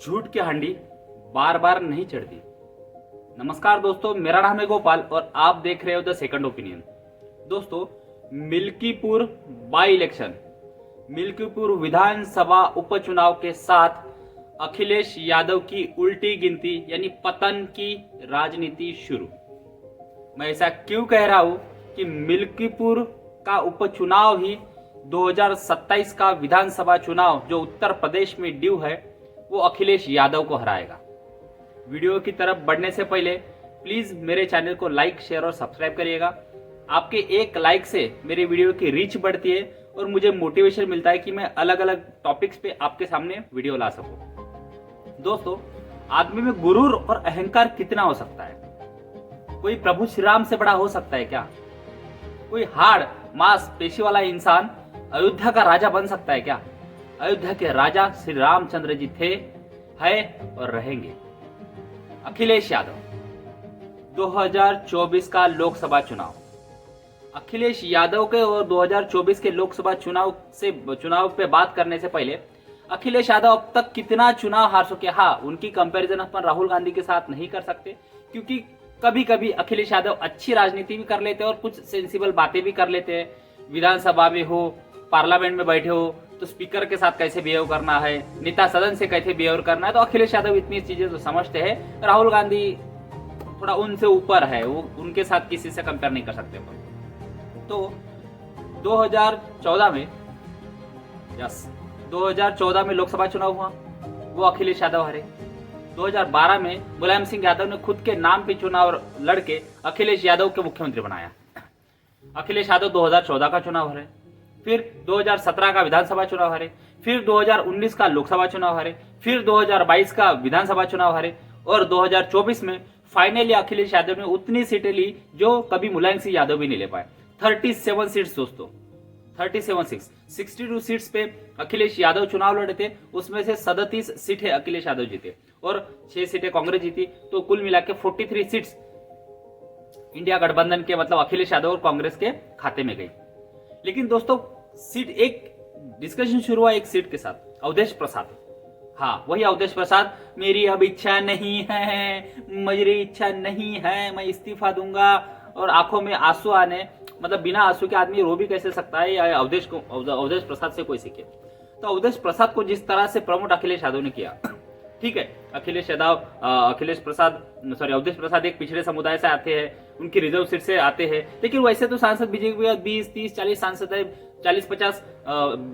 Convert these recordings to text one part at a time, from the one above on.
झूठ की हांडी बार बार नहीं चढ़ती। नमस्कार दोस्तों, मेरा नाम है गोपाल और आप देख रहे हो द सेकंड ओपिनियन। दोस्तों, मिल्कीपुर बाई इलेक्शन, मिल्कीपुर विधानसभा उपचुनाव के साथ अखिलेश यादव की उल्टी गिनती यानी पतन की राजनीति शुरू। मैं ऐसा क्यों कह रहा हूं कि मिल्कीपुर का उपचुनाव ही 2027 का विधानसभा चुनाव जो उत्तर प्रदेश में ड्यू है वो अखिलेश यादव को हराएगा। वीडियो की तरफ बढ़ने से पहले प्लीज मेरे चैनल को लाइक, शेयर और सब्सक्राइब करिएगा। आपके एक लाइक से मेरी वीडियो की रीच बढ़ती है और मुझे मोटिवेशन मिलता है कि मैं अलग अलग टॉपिक्स पे आपके सामने वीडियो ला सकूं। दोस्तों, आदमी में गुरूर और अहंकार कितना हो सकता है? कोई प्रभु श्री राम से बड़ा हो सकता है क्या? कोई हाड़ मांस पेशी वाला इंसान अयोध्या का राजा बन सकता है क्या? अयोध्या के राजा श्री रामचंद्र जी थे, है और रहेंगे। अखिलेश यादव, 2024 का लोकसभा चुनाव। अखिलेश यादव के और 2024 के लोकसभा चुनाव पे बात करने से पहले अखिलेश यादव अब तक कितना चुनाव हार चुके। हाँ, उनकी कंपैरिजन अपन राहुल गांधी के साथ नहीं कर सकते क्योंकि कभी कभी अखिलेश यादव अच्छी राजनीति भी कर लेते हैं और कुछ सेंसिबल बातें भी कर लेते हैं। विधानसभा में हो, पार्लियामेंट में बैठे हो तो स्पीकर के साथ कैसे बिहेव करना है, नेता सदन से कैसे बिहेव करना है, तो अखिलेश यादव इतनी चीजें तो समझते हैं। राहुल गांधी थोड़ा उनसे ऊपर है, वो उनके साथ किसी से कंपेयर नहीं कर सकते। तो 2014 में लोकसभा चुनाव हुआ, वो अखिलेश यादव हारे। 2012 में मुलायम सिंह यादव ने खुद के नाम पे चुनाव लड़के अखिलेश यादव के मुख्यमंत्री बनाया। अखिलेश यादव 2014 का चुनाव हारे, फिर 2017 का विधानसभा चुनाव हारे, फिर 2019 का लोकसभा चुनाव हारे, फिर 2022 का विधानसभा चुनाव हारे और 2024 में फाइनली अखिलेश यादव ने उतनी सीटें ली जो कभी मुलायम सिंह यादव भी नहीं ले पाए। 37 सीट्स दोस्तों, 62 सीट्स पे अखिलेश यादव चुनाव लड़े थे, उसमें से 37 सीटें अखिलेश यादव जीते और 6 सीटें कांग्रेस जीती। तो कुल मिला के 43 सीट्स इंडिया गठबंधन के मतलब अखिलेश यादव और कांग्रेस के खाते में गई। लेकिन दोस्तों, सीट एक डिस्कशन शुरू हुआ एक सीट के साथ, अवधेश प्रसाद। हाँ, वही अवधेश प्रसाद, मेरी अब इच्छा नहीं है, मेरी इच्छा नहीं है, मैं इस्तीफा दूंगा, और आंखों में आंसू आने, मतलब बिना आंसू के आदमी रो भी कैसे सकता है, या अवधेश प्रसाद से कोई सीखे। तो अवधेश प्रसाद को जिस तरह से प्रमोट अखिलेश यादव ने किया, ठीक है, अवधेश प्रसाद एक पिछड़े समुदाय से आते हैं, उनकी रिजर्व सीट से आते हैं, लेकिन वैसे तो सांसद बीजेपी 20, 30, 40 सांसद है, 40-50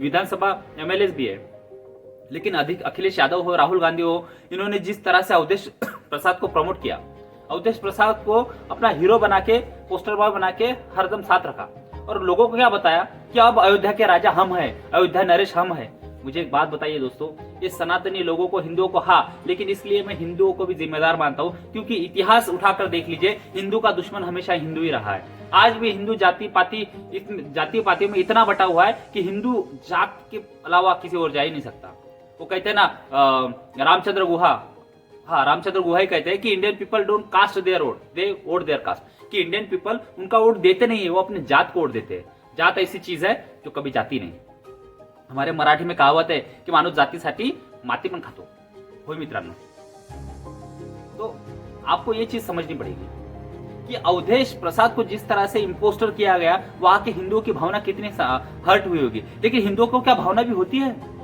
विधानसभा एमएलए भी है। लेकिन अधिक अखिलेश यादव हो, राहुल गांधी हो, इन्होंने जिस तरह से अवधेश प्रसाद को प्रमोट किया, अवधेश प्रसाद को अपना हीरो बना के, पोस्टर बॉय बना के हरदम साथ रखा और लोगों को क्या बताया कि अब अयोध्या के राजा हम हैं, अयोध्या नरेश हम हैं। मुझे एक बात बताइए दोस्तों, ये सनातनी लोगों को, हिंदुओं को, हाँ, लेकिन इसलिए मैं हिंदुओं को भी जिम्मेदार मानता हूँ क्योंकि इतिहास उठाकर देख लीजिए, हिंदू का दुश्मन हमेशा हिंदू ही रहा है। आज भी हिंदू जाति पाति में इतना बटा हुआ है कि हिंदू जात के अलावा किसी और जा ही नहीं सकता। वो कहते हैं ना, रामचंद्र गुहा ही कहते हैं कि Indian people don't cast their vote, they vote their caste, कि इंडियन पीपल उनका वोट देते नहीं है, वो अपने जात को वोट देते हैं। जात ऐसी चीज है जो कभी जाती नहीं। हमारे मराठी में कहावत है की माणूस जातीसाठी माती पण खातो। होय मित्रांनो, तो आपको ये चीज समझनी पड़ेगी कि अवधेश प्रसाद को जिस तरह से इम्पोस्टर किया गया, वहां के हिंदुओं की भावना कितनी हर्ट हुई होगी। लेकिन हिंदुओं को क्या भावना भी होती है?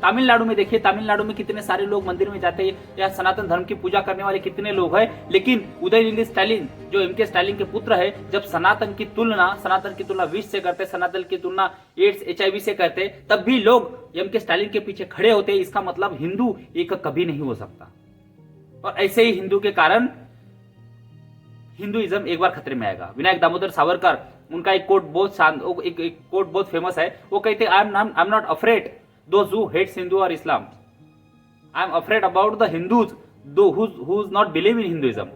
तमिलनाडु में देखिए, तमिलनाडु में कितने सारे लोग मंदिर में जाते हैं, या सनातन धर्म की पूजा करने वाले कितने लोग हैं। लेकिन उदयनिधि स्टालिन जो एमके स्टालिन के पुत्र है, जब सनातन की तुलना विष से करते, सनातन की तुलना एड्स HIV से करते, तब भी लोग एमके स्टालिन के पीछे खड़े होते। इसका मतलब हिंदू एक कभी नहीं हो सकता। और ऐसे ही हिंदू के कारण हिंदुइज्म एक बार खतरे में आएगा। विनायक दामोदर सावरकर, उनका एक कोट बहुत फेमस है। वो कहते, I am not afraid those who hates Hindu or Islam. I am afraid about the Hindus who's not believe in Hinduism.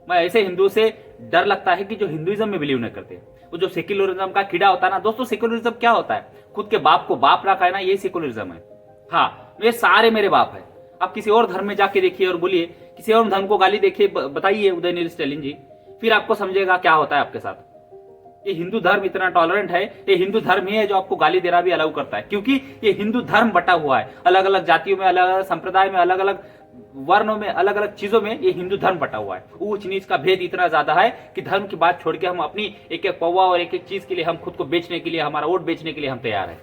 मैं ऐसे हिंदू से डर लगता है कि जो हिंदुइज्म में बिलीव नहीं करते। वो जो सेक्युलरिज्म का कीड़ा होता है ना दोस्तों, सेक्युलरिज्म क्या होता है? खुद के बाप को बाप रखा है ना, ये सेक्युलरिज्म है। हाँ, ये सारे मेरे बाप है। आप किसी और धर्म में जाके देखिए और बोलिए, किसी और धर्म को गाली देखिए, बताइए उदयनिधि स्टालिन जी, फिर आपको समझेगा क्या होता है आपके साथ। ये हिंदू धर्म इतना टॉलरेंट है, ये हिंदू धर्म ही है जो आपको गाली देना भी अलाउ करता है, क्योंकि ये हिंदू धर्म बटा हुआ है, अलग अलग जातियों में, अलग अलग संप्रदाय में, अलग अलग वर्णों में, अलग अलग चीजों में ये हिंदू धर्म बटा हुआ है। ऊंच नीच का भेद इतना ज्यादा है कि धर्म की बात छोड़ के हम अपनी एक एक पौवा और एक एक चीज के लिए हम खुद को बेचने के लिए, हमारा वोट बेचने के लिए हम तैयार हैं।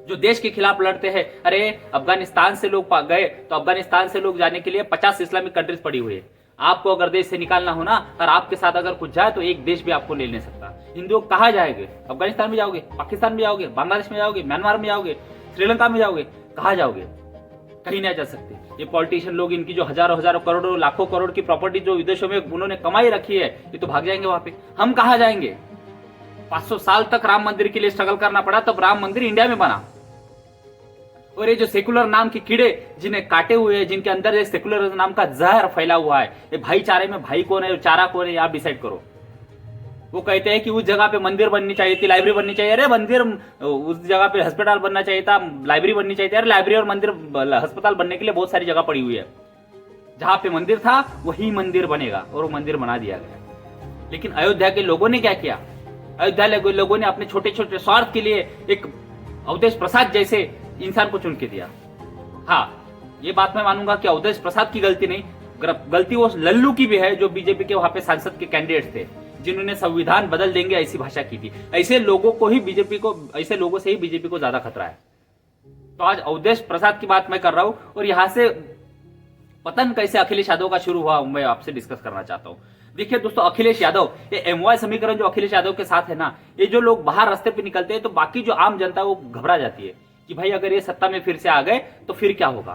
जो देश के खिलाफ लड़ते हैं, अरे अफगानिस्तान से लोग गए तो अफगानिस्तान से लोग जाने के लिए 50 इस्लामिक कंट्रीज पड़ी हुई है। आपको अगर देश से निकालना हो ना, और आपके साथ अगर कुछ जाए तो एक देश भी आपको ले नहीं सकता। हिंदू कहाँ जाएंगे? अफगानिस्तान में जाओगे, पाकिस्तान में जाओगे, बांग्लादेश में जाओगे, म्यांमार में जाओगे, श्रीलंका में जाओगे, कहाँ जाओगे? कहीं नहीं जा सकते। ये पॉलिटिशियन लोग, इनकी जो हजारों हजारों करोड़ों लाखों करोड़ की प्रॉपर्टी जो विदेशों में उन्होंने कमाई रखी है, ये तो भाग जाएंगे वहां पे। हम कहाँ जाएंगे? 500 साल तक राम मंदिर के लिए स्ट्रगल करना पड़ा, तब राम मंदिर इंडिया में बना। और ये जो सेकुलर नाम के कीड़े जिन्हें काटे हुए हैं, जिनके अंदर ये सेकुलर नाम का जहर फैला हुआ है, ये भाईचारे में भाई कौन है, चारा कौन है, आप डिसाइड करो। वो कहते हैं कि उस जगह पे मंदिर बननी चाहिए थी, लाइब्रेरी बननी चाहिए। अरे मंदिर, उस जगह पे अस्पताल बनना चाहिए था, लाइब्रेरी बननी चाहिए थी। अरे लाइब्रेरी और मंदिर, अस्पताल बनने के लिए बहुत सारी जगह पड़ी हुई है। जहां पे मंदिर था वही मंदिर बनेगा, और वो मंदिर बना दिया गया। लेकिन अयोध्या के लोगों ने क्या किया? अयोध्या के लोगों ने अपने छोटे छोटे स्वार्थ के लिए एक अवधेश प्रसाद जैसे इंसान को चुन के दिया। हाँ, ये बात मैं मानूंगा कि अवधेश प्रसाद की गलती नहीं, गलती वो लल्लू की भी है, जो बीजेपी के वहां पे सांसद के कैंडिडेट थे, जिन्होंने संविधान बदल देंगे ऐसी भाषा की थी। ऐसे लोगों से ही बीजेपी को ज्यादा खतरा है। तो आज अवधेश प्रसाद की बात मैं कर रहा हूं, और यहां से पतन कैसे अखिलेश यादव का शुरू हुआ मैं आपसे डिस्कस करना चाहता हूं। देखिए दोस्तों, अखिलेश यादव, ये एमवाय समीकरण जो अखिलेश यादव के साथ है ना, ये जो लोग बाहर रास्ते पे निकलते हैं तो बाकी जो आम जनता है वो घबरा जाती है कि भाई अगर ये सत्ता में फिर से आ गए तो फिर क्या होगा?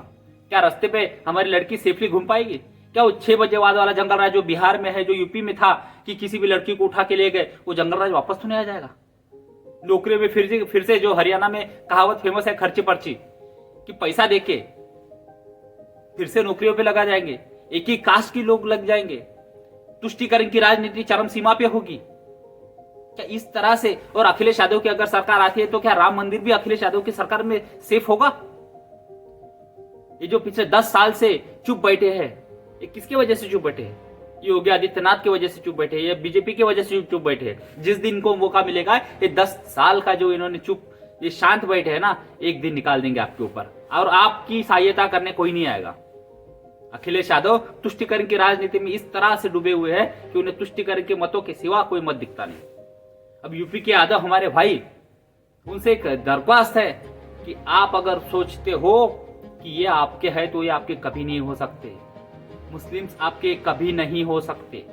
क्या रास्ते पे हमारी लड़की सेफली घूम पाएगी? क्या वो 6 बजे बाद वाला जंगल राज जो बिहार में है, जो यूपी में था कि किसी भी लड़की को उठा के ले गए, वो जंगल राज वापस तो नहीं आ जाएगा? नौकरी में फिर से जो हरियाणा में कहावत फेमस है, खर्ची पर्ची, कि पैसा देके फिर से नौकरियों पे लगा जाएंगे, एक ही कास्ट के लोग लग जाएंगे, तुष्टीकरण की राजनीति चरम सीमा पे होगी। क्या इस तरह से, और अखिलेश यादव की अगर सरकार आती है तो क्या राम मंदिर भी अखिलेश यादव की सरकार में सेफ होगा? ये जो पिछले 10 साल से चुप बैठे हैं, ये किसकी वजह से चुप बैठे हैं? योगी आदित्यनाथ की वजह से चुप बैठे हैं, ये बीजेपी की वजह से चुप बैठे हैं। जिस दिन को मौका मिलेगा, ये 10 साल का जो इन्होंने ये शांत बैठे हैं ना, एक दिन निकाल देंगे आपके ऊपर, और आपकी सहायता करने कोई नहीं आएगा। अखिलेश यादव तुष्टीकरण की राजनीति में इस तरह से डूबे हुए हैं कि उन्हें तुष्टीकरण के मतों के सिवा कोई मत दिखता नहीं। अब यूपी के यादव हमारे भाई, उनसे एक दरख्वास्त है कि आप अगर सोचते हो कि ये आपके है तो ये आपके कभी नहीं हो सकते। मुस्लिम्स आपके कभी नहीं हो सकते।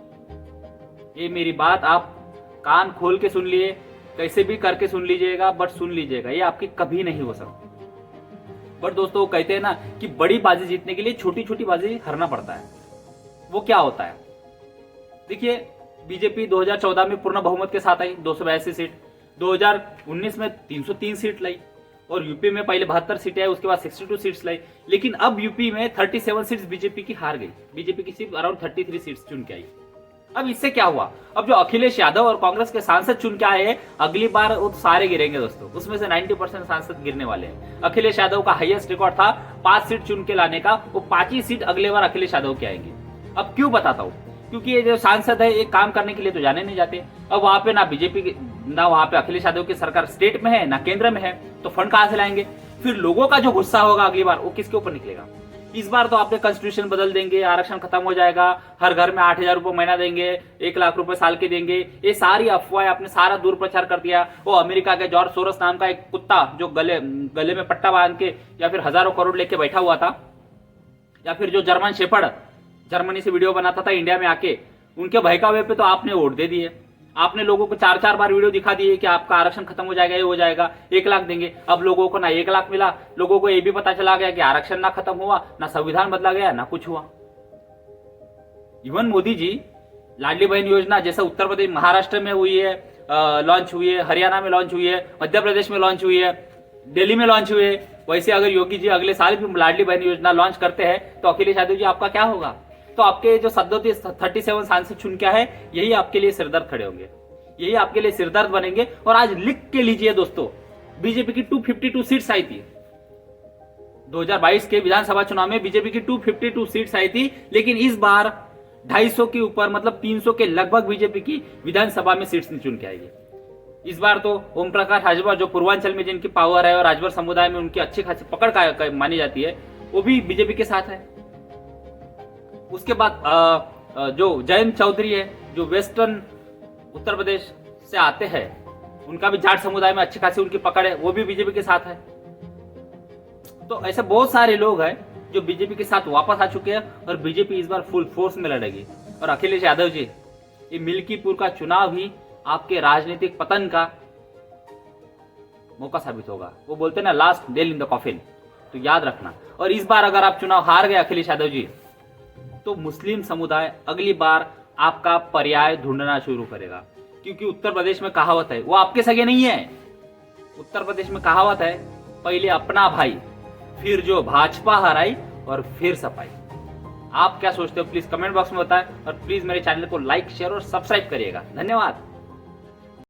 ये मेरी बात आप कान खोल के सुन लिए, कैसे भी करके सुन लीजिएगा, बट सुन लीजिएगा, ये आपके कभी नहीं हो सकते। बट दोस्तों, कहते हैं ना कि बड़ी बाजी जीतने के लिए छोटी छोटी बाजी हारना पड़ता है। वो क्या होता है? देखिए, बीजेपी 2014 में पूर्ण बहुमत के साथ आई, 282 सीट, 2019 में 303 सीट लाई, और यूपी में पहले 72 सीटें आई, उसके बाद 62 सीट्स लाई। लेकिन अब यूपी में 37 सीट्स बीजेपी की हार गई। बीजेपी की सिर्फ अराउंड 33 सीट्स चुन के आई। अब इससे क्या हुआ? अब जो अखिलेश यादव और कांग्रेस के सांसद चुन के आए हैं, अगली बार वो सारे गिरेंगे दोस्तों। उसमें से 90% सांसद गिरने वाले हैं। अखिलेश यादव का हाईएस्ट रिकॉर्ड था 5 सीट चुन के लाने का, वो 5 ही सीट अगले बार अखिलेश यादव के आएंगे। अब क्यों बताता हूँ? क्योंकि ये जो सांसद है, एक काम करने के लिए तो जाने नहीं जाते। अब वहां पे ना बीजेपी, ना वहां पे अखिलेश यादव की सरकार स्टेट में है, ना केंद्र में है, तो फंड कहां से लाएंगे? फिर लोगों का जो गुस्सा होगा अगली बार, वो किसके ऊपर निकलेगा? इस बार तो आपने कॉन्स्टिट्यूशन बदल देंगे, आरक्षण खत्म हो जाएगा, हर घर में 8,000 रुपए महीना देंगे, 1 लाख रुपए साल के देंगे। ये सारी अफवाहें आपने सारा दुर्प्रचार कर दिया। वो अमेरिका के जॉर्ज सोरोस नाम का एक कुत्ता जो गले में पट्टा बांध के या फिर हजारों करोड़ लेके बैठा हुआ था, या फिर जो जर्मन शेफर्ड जर्मनी से वीडियो बनाता था इंडिया में आके, उनके बहकावे पे तो आपने वोट दे दिए। आपने लोगों को 4-4 बार वीडियो दिखा दिए कि आपका आरक्षण खत्म हो जाएगा, ये हो जाएगा, 1 लाख देंगे। अब लोगों को ना 1 लाख मिला, लोगों को ये भी पता चला गया कि आरक्षण ना खत्म हुआ, ना संविधान बदला गया, ना कुछ हुआ। इवन मोदी जी लाडली बहन योजना जैसा उत्तर प्रदेश, महाराष्ट्र में हुई है, लॉन्च हुई है, हरियाणा में लॉन्च हुई है, मध्य प्रदेश में लॉन्च हुई है, दिल्ली में लॉन्च हुई है, वैसे अगर योगी जी अगले साल भी लाडली बहन योजना लॉन्च करते हैं तो अखिलेश यादव जी आपका क्या होगा? तो आपके जो 37 सांसद चुन के है, यही आपके लिए सिरदर्द खड़े होंगे, यही आपके लिए सिरदर्द बनेंगे। और आज लिख के लीजिए दोस्तों, बीजेपी की 252 सीट्स आई थी 2022 के विधानसभा चुनाव में, बीजेपी की 252 सीट्स आई थी। लेकिन इस बार 250 के ऊपर, मतलब 300 के लगभग बीजेपी की विधानसभा में सीट्स नहीं चुन के आएगी। इस बार तो ओम प्रकाश राजभर, जो पूर्वांचल में जिनकी पावर है और राजभर समुदाय में उनकी अच्छी खासी पकड़ मानी जाती है, वो भी बीजेपी के साथ है। उसके बाद जो जयंत चौधरी है, जो वेस्टर्न उत्तर प्रदेश से आते हैं, उनका भी जाट समुदाय में अच्छी खासी उनकी पकड़ है, वो भी बीजेपी के साथ है। तो ऐसे बहुत सारे लोग हैं जो बीजेपी के साथ वापस आ चुके हैं और बीजेपी इस बार फुल फोर्स में लड़ेगी। और अखिलेश यादव जी, ये मिल्कीपुर का चुनाव ही आपके राजनीतिक पतन का मौका साबित होगा। वो बोलते हैं ना, last nail in the coffin. तो याद रखना। और इस बार अगर आप चुनाव हार गए अखिलेश यादव जी, तो मुस्लिम समुदाय अगली बार आपका पर्याय ढूंढना शुरू करेगा, क्योंकि उत्तर प्रदेश में कहावत है, वो आपके सगे नहीं है। उत्तर प्रदेश में कहावत है, पहले अपना भाई, फिर जो भाजपा हराई और फिर सफाई। आप क्या सोचते हो प्लीज कमेंट बॉक्स में बताएं, और प्लीज मेरे चैनल को लाइक, शेयर और सब्सक्राइब करिएगा। धन्यवाद।